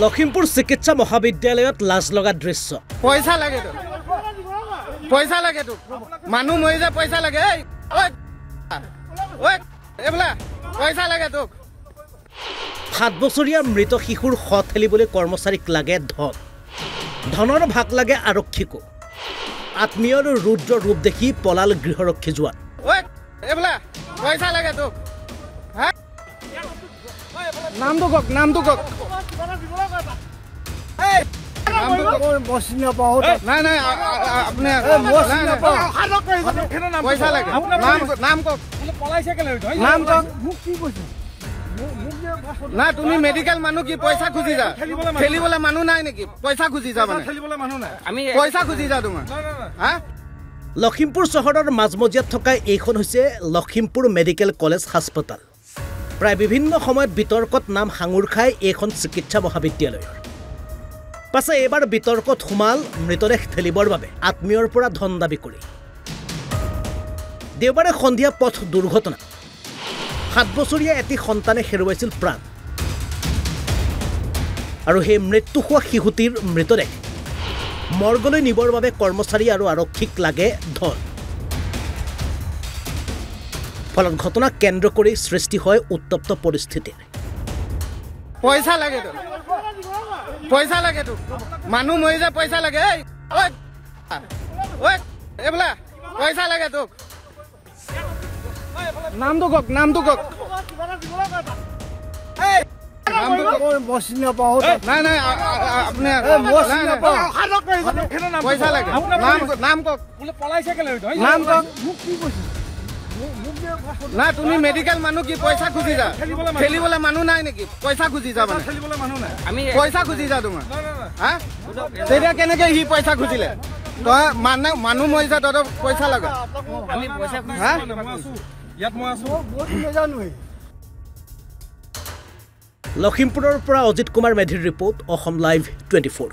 লখিমপুৰ চিকিৎসা মহাবিদ্যালয়ত লাজ লগা দৃশ্য। পইচা লাগে তো, পইচা লাগে তো, মানুহ মৰি যায় পইচা লাগে। এইবোলা পইচা লাগে তোক। 7 বছৰীয়া মৃত শিশুৰ শ ঠেলিবলৈ কৰ্মচাৰীক লাগে ধন, ধনৰ ভাগ লাগে আৰক্ষীকো। আত্মীয়ৰ ৰুদ্ৰ ৰূপ দেখি পলাল গৃহৰক্ষী জোৱান। এইবোলা পইচা লাগে তোক। নামটো কওক, নামটো কওক। নাই নাই আপুনি পইচা লাগে, নাম কওক, নাম কওক। না তুমি মেডিকেল মানুহ কি পইচা খুজি যা? খেলিবলৈ মানুহ নাই নেকি? পইচা খুজি যা মানে আমি পইচা খুজি যা তোমাৰ। লখিমপুৰ চহৰৰ মাজমজিয়াত থকা এইখন হৈছে লখিমপুৰ মেডিকেল কলেজ হাস্পতাল। প্ৰায় বিভিন্ন সময়ত বিতৰ্কত নাম সাঙুৰ খাই এইখন চিকিৎসা মহাবিদ্যালয়ৰ। পাছে এইবাৰ বিতৰ্কত সোমাল মৃতদেহ ঠেলিবৰ বাবে আত্মীয়ৰ পৰা ধন দাবী কৰি। দেওবাৰে সন্ধিয়া পথ দুৰ্ঘটনা। 7 বছৰীয়া এটি সন্তানে হেৰুৱাইছিল প্ৰাণ, আৰু সেই মৃত্যু হোৱা শিশুটিৰ মৃতদেহ মৰ্গলৈ নিবৰ বাবে কৰ্মচাৰী আৰু আৰক্ষীক লাগে ধন। ফলত ঘটনাক কেন্দ্ৰ কৰি সৃষ্টি হয় উত্তপ্ত পৰিস্থিতিৰ। পইচা লাগে তো, পইচা লাগে তো, মানুহ মৰি যায় পইচা লাগে। এইবোলা পইচা লাগে তোক। নামটো কওক, নামটো কওক। নাই নাই আপুনি পইচা লাগে, নাম কওক, নাম কওক। না তুমি মেডিকেল মানুহ কি পইচা খুজি যা? খেলিবলৈ মানুহ নাই নেকি? পইচা খুজি যা মানে আমি পইচা খুজি যা তোমাৰ। তেতিয়া কেনেকে সি পইচা খুজিলে? তই মানুহ মৰি যা, তহঁতৰ পইচা লাগে। লখিমপুৰৰ পৰা অজিত কুমাৰ মেধিৰ ৰিপৰ্ট, অসম লাইভ 24।